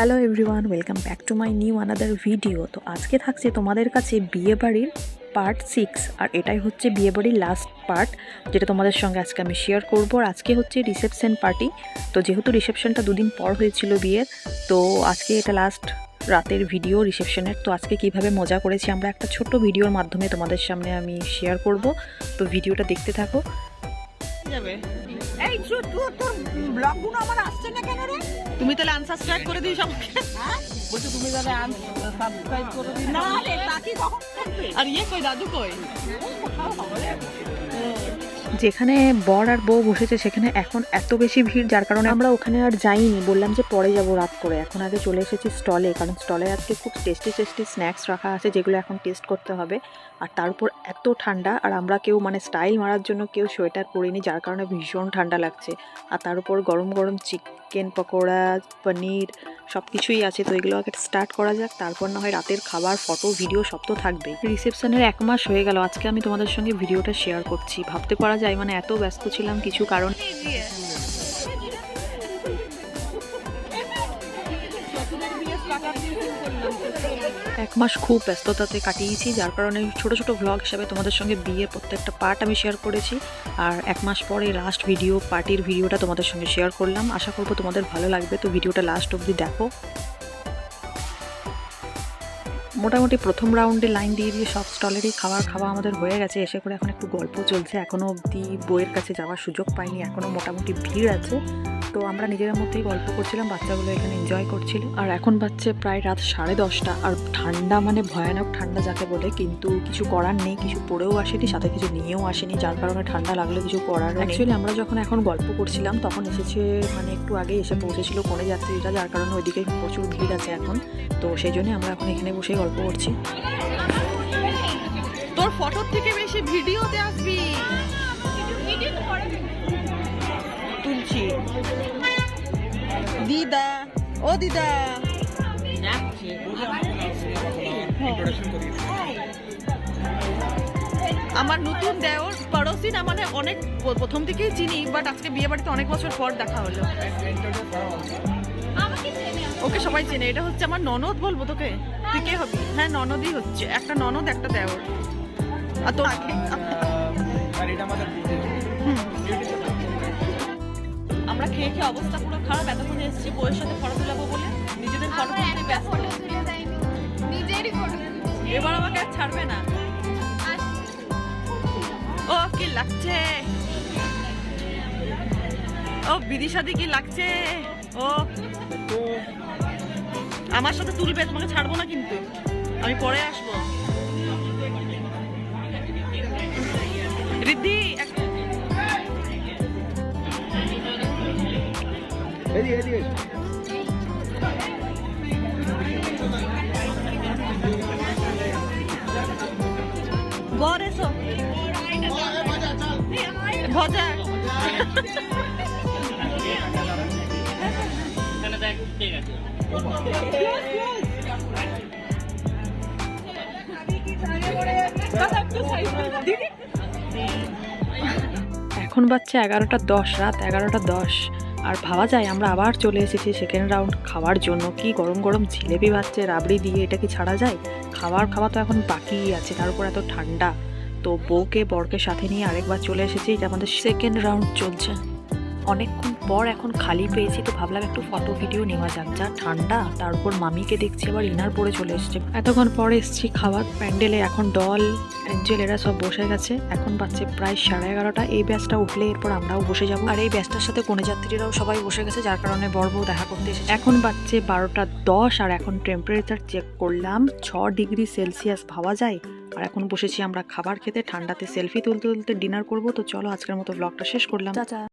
Hello everyone, welcome back to my new another video. তো আজকে থাকছে তোমাদের কাছে বিয়েবাড়ির পার্ট 6, আর এটাই হচ্ছে বিয়েবাড়ির লাস্ট পার্ট, যেটা তোমাদের সঙ্গে আজকে আমি শেয়ার করবো। আর আজকে হচ্ছে রিসেপশন পার্টি। তো যেহেতু রিসেপশনটা দুদিন পর হয়েছিল বিয়ের, তো আজকে এটা লাস্ট রাতের ভিডিও রিসেপশনের। তো আজকে কিভাবে মজা করেছি আমরা একটা ছোট্ট ভিডিওর মাধ্যমে তোমাদের সামনে আমি শেয়ার করব। তো ভিডিওটা দেখতে থাকো। এই তোর ব্লগগুলো আমার আসছে না কেন রে? তুমি তাহলে আনসাবস্ক্রাইব করে দিও সবাইকে। বলছো তুমি তাহলে সাবস্ক্রাইব করে দিও। না রে, বাকি কখন করবে? আর কই দাদু কই? যেখানে বর আর বউ বসেছে সেখানে এখন এত বেশি ভিড়, যার কারণে আমরা ওখানে আর যাইনি, বললাম যে পরে যাব রাত করে। এখন আগে চলে এসেছি স্টলে, কারণ স্টলে আজকে খুব টেস্টি স্ন্যাক্স রাখা আছে, যেগুলো এখন টেস্ট করতে হবে। আর তার উপর এত ঠান্ডা, আর আমরা কেউ স্টাইল মারার জন্য কেউ সোয়েটার পরিনি, যার কারণে ভীষণ ঠান্ডা লাগছে। আর তার উপর গরম গরম চিকেন পকোড়া, পনির সব কিছুই আছে। তো এগুলো আগে স্টার্ট করা যাক, তারপর না হয় রাতের খাবার, ফটো, ভিডিও সব তো থাকবে। রিসেপশনের 1 মাস হয়ে গেল আজকে আমি তোমাদের সঙ্গে ভিডিওটা শেয়ার করছি। ভাবতে পারা যায় এত ব্যস্ত ছিলাম কিছু কারণ। 1 মাস খুব ব্যস্ততাতে কাটিয়েছি, যার কারণে ছোট ছোট ভ্লগ হিসাবে তোমাদের সঙ্গে বিয়ের প্রত্যেকটা পার্ট আমি শেয়ার করেছি। আর 1 মাস পরে লাস্ট ভিডিও, পার্টির ভিডিওটা তোমাদের সঙ্গে শেয়ার করলাম। আশা করবো তোমাদের ভালো লাগবে। তো ভিডিওটা লাস্ট অবধি দেখো। মোটামুটি প্রথম রাউন্ডে লাইন দিয়ে সব স্টলেরই খাওয়া আমাদের হয়ে গেছে। এসে করে এখন একটু গল্প চলছে। এখনও অবধি বইয়ের কাছে যাওয়ার সুযোগ পাইনি, এখনও মোটামুটি ভিড় আছে। তো আমরা নিজেদের মধ্যেই গল্প করছিলাম, বাচ্চাগুলো এখানে এনজয় করছিল। আর এখন বাজছে প্রায় রাত 10:30, আর ঠান্ডা ভয়ানক ঠান্ডা যাকে বলে, কিন্তু কিছু করার নেই। কিছু পরেও আসেনি, সাথে কিছু নিয়েও আসেনি, যার কারণে ঠান্ডা লাগলে কিছু করার। অ্যাকচুয়ালি আমরা যখন এখন গল্প করছিলাম তখন এসেছে একটু আগে এসে পৌঁছেছিল কনে যাত্রীরা, যার কারণে ওইদিকে প্রচুর ভিড় আছে এখন। তো সেই জন্যই আমরা এখন এখানে বসে গল্প করছি। তোর ফটোর থেকে বেশি ভিডিওতে আসবি। তুলছি দিদা, ও দিদা আমার নতুন দেওর পড়োশি না, অনেক প্রথম থেকেই চিনি, বাট আজকে বিয়ে বাড়িতে অনেক বছর পর দেখা হলো। ওকে সবাই চেনে। এটা হচ্ছে আমার ননদ, বলবো তোকে? তুই কে হবি? হ্যাঁ ননদই হচ্ছে, একটা ননদ একটা দেওর। আর তোর আমরা খেয়ে খেয়ে অবস্থা পুরো খারাপ। এতক্ষণ এসেছি বউয়ের সাথে ফটো তুলাবো বলে, নিজেদের ফটো তুলতে ব্যস্ত। এবার আমাকে আর ছাড়বে না। ও কি লাগছে, ও বিদিশাদি কি লাগছে। ও আমার সাথে তুলবে, তোমাকে ছাড়বো না কিন্তু, আমি পরে আসবো। রিদ্ধি বর এসো, ভজা এখন বাজছে 11:10, রাত 11:10। আর ভাবা যায় আমরা আবার চলে এসেছি সেকেন্ড রাউন্ড খাওয়ার জন্য। কি গরম গরম জিলেপি ভাজছে রাবড়ি দিয়ে, এটা কি ছাড়া যায়? খাওয়া তো এখন বাকিই আছে, তার উপর এত ঠান্ডা। তো বউকে বরকে সাথে নিয়ে আরেকবার চলে এসেছি, এটা আমাদের সেকেন্ড রাউন্ড চলছে। অনেকক্ষণ পর এখন খালি পেয়েছি, তো ভাবলাম একটু ফটো ভিডিও নেওয়া যাক। যা ঠান্ডা, তার উপর মামিকে দেখছি আবার ইনার পরে চলে এসছে। এতক্ষণ পরে এসেছি খাবার প্যান্ডেলে। এখন ডল, অ্যাঞ্জেল এরা সব বসে গেছে। এখন বাজছে প্রায় 11:30। এই ব্যাচটা উঠলে এরপর আমরাও বসে যাবো। আর এই ব্যাচটার সাথে কনে যাত্রীরাও সবাই বসে গেছে, যার কারণে বর বউ দেখা করতে এসেছে। এখন বাজছে 12:10, আর এখন টেম্পারেচার চেক করলাম 6 ডিগ্রি সেলসিয়াস, ভাবা যায়। আর এখন বসেছি আমরা খাবার খেতে, ঠান্ডাতে সেলফি তুলতে তুলতে ডিনার করবো। তো চলো আজকের মতো ব্লগটা শেষ করলাম।